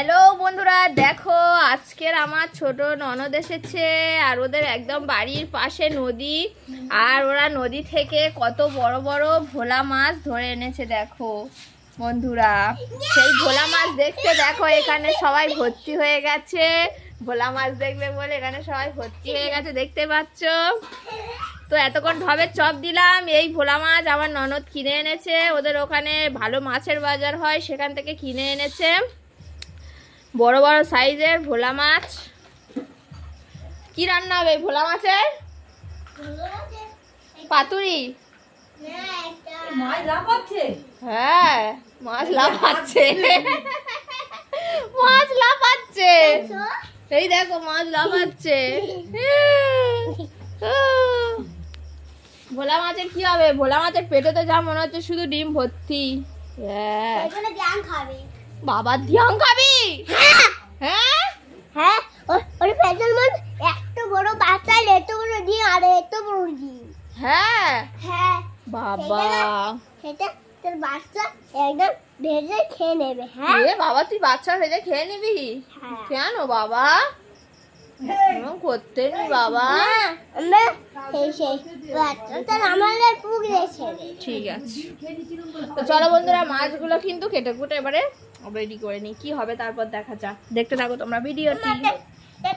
Hello বন্ধুরা, দেখো আজকের আমার ছোট ননদ এসেছে আর ওদের একদম বাড়ির পাশে নদী। আর ওরা নদী থেকে কত বড় বড় ভোলা মাছ ধরে এনেছে। দেখো বন্ধুরা, সেই ভোলা মাছ দেখতে দেখো এখানে সবাই ভর্তি হয়ে গেছে। ভোলা মাছ দেখবে বলে এখানে সবাই ভর্তি হয়ে গেছে, দেখতে পাচ্ছ তো। এতক্ষণ ঢবের চপ দিলাম। এই ভোলা মাছ আমার ননদ কিনে এনেছে, ওদের ওখানে ভালো মাছের বাজার হয়, সেখান থেকে কিনে এনেছে বড় বড় সাইজের ভোলা মাছ। কি রান্না হবে ভোলা মাছের? পাতুরি। হ্যাঁ, মাছ লাফাচ্ছে, মাছ লাফাচ্ছে, এই দেখো মাছ লাফাচ্ছে। ভোলা মাছের কি হবে? ভোলা মাছের পেটে তো যা মনে হচ্ছে শুধু ডিম ভর্তি। বাবা ধ্যান খাবি? হ্যাঁ হ্যাঁ, ওর পেছন মন এত বড় বাচ্চা, এত বড় ডিম আর এত বড় ডিম। হ্যাঁ হ্যাঁ বাবা, সেটা তোর বাচ্চা একদম ভেজে খেয়ে নেবে। হ্যাঁ এ বাবা, তুই বাচ্চা ভেজে খেয়ে নিবি? কেন বাবা, করতে নি বাবা। ঠিক আছে, তো চলো বন্ধুরা, মাছগুলো কিন্তু কেটে কুটে এবারে রেডি করে নি, কি হবে তারপর দেখা যাক। দেখতে থাকো তোমরা ভিডিওটি।